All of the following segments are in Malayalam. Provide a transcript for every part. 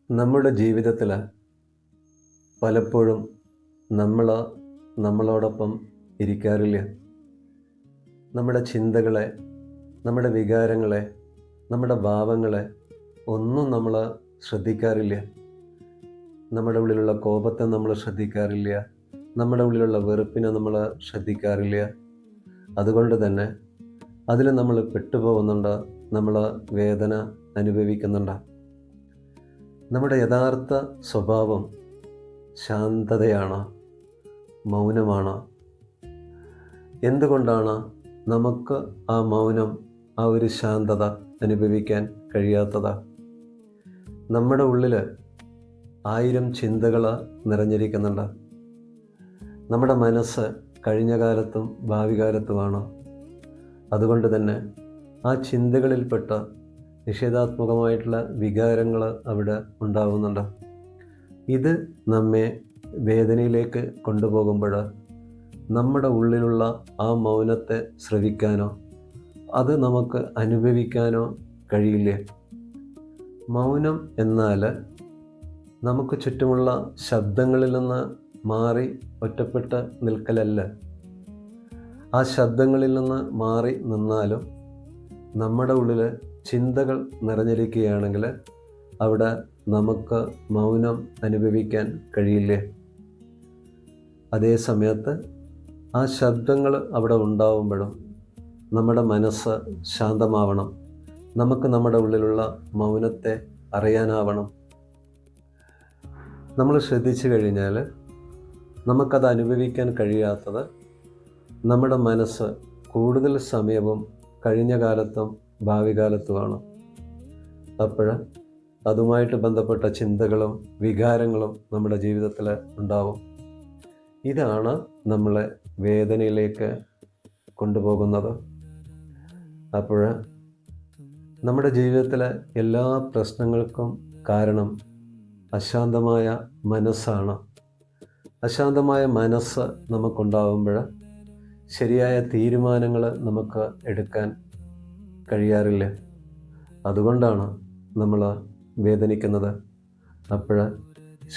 നമ്മുടെ ജീവിതത്തിൽ പലപ്പോഴും നമ്മൾ നമ്മളോടൊപ്പം ഇരിക്കാറില്ല. നമ്മുടെ ചിന്തകളെ, നമ്മുടെ വികാരങ്ങളെ, നമ്മുടെ ഭാവങ്ങളെ ഒന്നും നമ്മൾ ശ്രദ്ധിക്കാറില്ല. നമ്മുടെ ഉള്ളിലുള്ള കോപത്തെ നമ്മൾ ശ്രദ്ധിക്കാറില്ല. നമ്മുടെ ഉള്ളിലുള്ള വെറുപ്പിനെ നമ്മൾ ശ്രദ്ധിക്കാറില്ല. അതുകൊണ്ട് തന്നെ അതിൽ നമ്മൾ പെട്ടുപോകുന്നുണ്ട്, നമ്മൾ വേദന അനുഭവിക്കുന്നുണ്ട്. നമ്മുടെ യഥാർത്ഥ സ്വഭാവം ശാന്തതയാണ്, മൗനമാണ്. എന്തുകൊണ്ടാണ് നമുക്ക് ആ മൗനം, ആ ഒരു ശാന്തത അനുഭവിക്കാൻ കഴിയാത്തത്? നമ്മുടെ ഉള്ളിൽ 1000 ചിന്തകൾ നിറഞ്ഞിരിക്കുന്നുണ്ട്. നമ്മുടെ മനസ്സ് കഴിഞ്ഞ കാലത്തും ഭാവി കാലത്തുമാണ്. അതുകൊണ്ട് തന്നെ ആ ചിന്തകളിൽപ്പെട്ട നിഷേധാത്മകമായിട്ടുള്ള വികാരങ്ങൾ അവിടെ ഉണ്ടാകുന്നുണ്ട്. ഇത് നമ്മെ വേദനയിലേക്ക് കൊണ്ടുപോകുമ്പോൾ നമ്മുടെ ഉള്ളിലുള്ള ആ മൗനത്തെ ശ്രവിക്കാനോ അത് നമുക്ക് അനുഭവിക്കാനോ കഴിയില്ല. മൗനം എന്നാൽ നമുക്ക് ചുറ്റുമുള്ള ശബ്ദങ്ങളിൽ നിന്ന് മാറി ഒറ്റപ്പെട്ട് നിൽക്കലല്ല. ആ ശബ്ദങ്ങളിൽ നിന്ന് മാറി നിന്നാലും നമ്മുടെ ഉള്ളിൽ ചിന്തകൾ നിറഞ്ഞിരിക്കുകയാണെങ്കിൽ അവിടെ നമുക്ക് മൗനം അനുഭവിക്കാൻ കഴിയില്ല. അതേ സമയത്ത് ആ ശബ്ദങ്ങൾ അവിടെ ഉണ്ടാവുമ്പോഴും നമ്മുടെ മനസ്സ് ശാന്തമാവണം. നമുക്ക് നമ്മുടെ ഉള്ളിലുള്ള മൗനത്തെ അറിയാനാവണം. നമ്മൾ ശ്രദ്ധിച്ചു കഴിഞ്ഞാൽ നമുക്കത് അനുഭവിക്കാൻ കഴിയാത്തത് നമ്മുടെ മനസ്സ് കൂടുതൽ സമയവും കഴിഞ്ഞ കാലത്തും ഭാവി കാലത്തുമാണ്. അപ്പോൾ അതുമായിട്ട് ബന്ധപ്പെട്ട ചിന്തകളും വികാരങ്ങളും നമ്മുടെ ജീവിതത്തിൽ ഉണ്ടാവും. ഇതാണ് നമ്മളെ വേദനയിലേക്ക് കൊണ്ടുപോകുന്നത്. അപ്പോൾ നമ്മുടെ ജീവിതത്തിലെ എല്ലാ പ്രശ്നങ്ങൾക്കും കാരണം അശാന്തമായ മനസ്സാണ്. അശാന്തമായ മനസ്സ് നമുക്കുണ്ടാകുമ്പോൾ ശരിയായ തീരുമാനങ്ങൾ നമുക്ക് എടുക്കാൻ കഴിയാറില്ല. അതുകൊണ്ടാണ് നമ്മൾ വേദനിക്കുന്നത്. അപ്പോൾ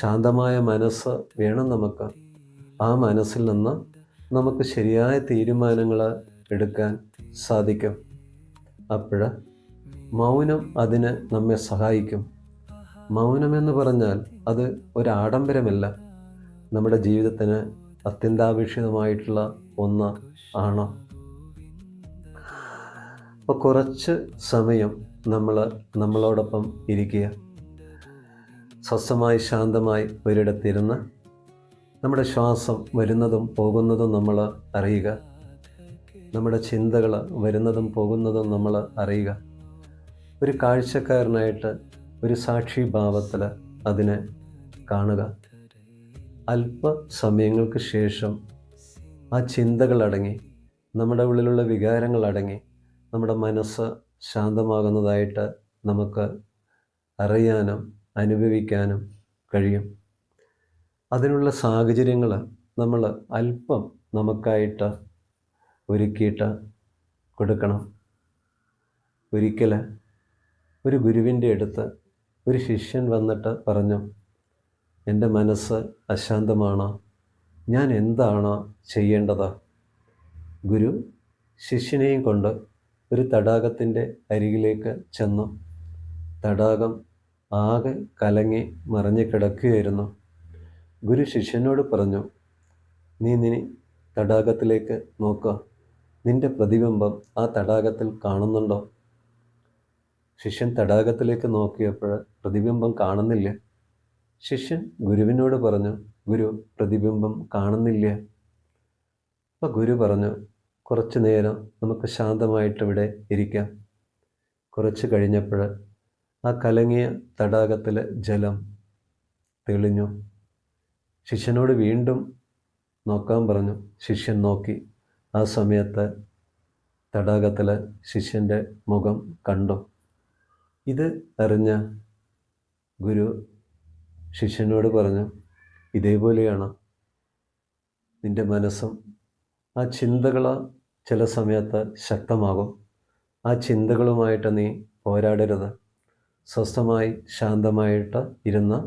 ശാന്തമായ മനസ്സ് വേണം നമുക്ക്. ആ മനസ്സിൽ നിന്ന് നമുക്ക് ശരിയായ തീരുമാനങ്ങൾ എടുക്കാൻ സാധിക്കും. അപ്പോൾ മൗനം അതിന് നമ്മെ സഹായിക്കും. മൗനമെന്ന് പറഞ്ഞാൽ അത് ഒരാഡംബരമല്ല, നമ്മുടെ ജീവിതത്തിന് അത്യന്താപേക്ഷിതമായിട്ടുള്ള ഒന്ന് ആണ്. അപ്പോൾ കുറച്ച് സമയം നമ്മളോടൊപ്പം ഇരിക്കുക. സ്വസ്ഥമായി ശാന്തമായി ഒരിടത്തിരുന്ന് നമ്മുടെ ശ്വാസം വരുന്നതും പോകുന്നതും നമ്മൾ അറിയുക. നമ്മുടെ ചിന്തകൾ വരുന്നതും പോകുന്നതും നമ്മൾ അറിയുക. ഒരു കാഴ്ചക്കാരനായിട്ട് ഒരു സാക്ഷിഭാവത്തിൽ അതിനെ കാണുക. അല്പസമയങ്ങൾക്ക് ശേഷം ആ ചിന്തകളടങ്ങി, നമ്മുടെ ഉള്ളിലുള്ള വികാരങ്ങളടങ്ങി, നമ്മുടെ മനസ്സ് ശാന്തമാകുന്നതായിട്ട് നമുക്ക് അറിയാനും അനുഭവിക്കാനും കഴിയും. അതിനുള്ള സാഹചര്യങ്ങൾ നമ്മൾ അല്പം നമുക്കായിട്ട് ഒരുക്കിയിട്ട് കൊടുക്കണം. ഒരിക്കൽ ഒരു ഗുരുവിൻ്റെ അടുത്ത് ഒരു ശിഷ്യൻ വന്നിട്ട് പറഞ്ഞു, എൻ്റെ മനസ്സ് അശാന്തമാണ്, ഞാൻ എന്താണ് ചെയ്യേണ്ടത്? ഗുരു ശിഷ്യനെയും കൊണ്ട് ഒരു തടാകത്തിൻ്റെ അരികിലേക്ക് ചെന്നു. തടാകം ആകെ കലങ്ങി മറിഞ്ഞ് കിടക്കുകയായിരുന്നു. ഗുരു ശിഷ്യനോട് പറഞ്ഞു, നീ തടാകത്തിലേക്ക് നോക്കുക. നിൻ്റെ പ്രതിബിംബം ആ തടാകത്തിൽ കാണുന്നുണ്ടോ? ശിഷ്യൻ തടാകത്തിലേക്ക് നോക്കിയപ്പോൾ പ്രതിബിംബം കാണുന്നില്ല. ശിഷ്യൻ ഗുരുവിനോട് പറഞ്ഞു, ഗുരു, പ്രതിബിംബം കാണുന്നില്ല. അപ്പോൾ ഗുരു പറഞ്ഞു, കുറച്ച് നേരം നമുക്ക് ശാന്തമായിട്ട് ഇവിടെ ഇരിക്കാം. കുറച്ച് കഴിഞ്ഞപ്പോൾ ആ കലങ്ങിയ തടാകത്തിലെ ജലം തെളിഞ്ഞു. ശിഷ്യനോട് വീണ്ടും നോക്കാൻ പറഞ്ഞു. ശിഷ്യൻ നോക്കി. ആ സമയത്ത് തടാകത്തിൽ ശിഷ്യൻ്റെ മുഖം കണ്ടു. ഇത് അറിഞ്ഞ ഗുരു ശിഷ്യനോട് പറഞ്ഞു, ഇതേപോലെയാണ് നിൻ്റെ മനസ്സും. ആ ചിന്തകൾ ചില സമയത്ത് ശക്തമാകും. ആ ചിന്തകളുമായിട്ട് നീ പോരാടരുത്. സ്വസ്ഥമായി ശാന്തമായിട്ട് ഇരുന്ന്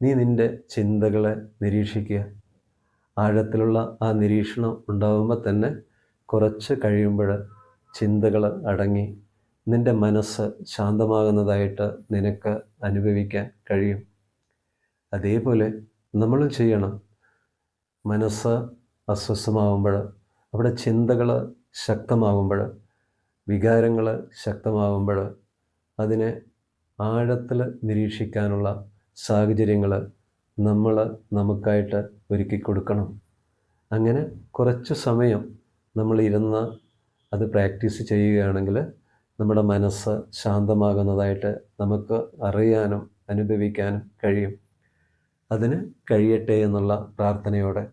നീ നിൻ്റെ ചിന്തകളെ നിരീക്ഷിക്കുക. ആഴത്തിലുള്ള ആ നിരീക്ഷണം ഉണ്ടാകുമ്പോൾ തന്നെ കുറച്ച് കഴിയുമ്പോൾ ചിന്തകൾ അടങ്ങി നിൻ്റെ മനസ്സ് ശാന്തമാകുന്നതായിട്ട് നിനക്ക് അനുഭവിക്കാൻ കഴിയും. അതേപോലെ നമ്മളും ചെയ്യണം. മനസ്സ് അസ്വസ്ഥമാകുമ്പോൾ, അവിടെ ചിന്തകൾ ശക്തമാകുമ്പോൾ, വികാരങ്ങൾ ശക്തമാകുമ്പോൾ അതിനെ ആഴത്തിൽ നിരീക്ഷിക്കാനുള്ള സാഹചര്യങ്ങൾ നമ്മൾ നമുക്കായിട്ട് ഒരുക്കി കൊടുക്കണം. അങ്ങനെ കുറച്ച് സമയം നമ്മളിരുന്ന് അത് പ്രാക്ടീസ് ചെയ്യുകയാണെങ്കിൽ നമ്മുടെ മനസ്സ് ശാന്തമാകുന്നതായിട്ട് നമുക്ക് അറിയാനും അനുഭവിക്കാനും കഴിയും. അതിന് കഴിയട്ടെ എന്നുള്ള പ്രാർത്ഥനയോടെ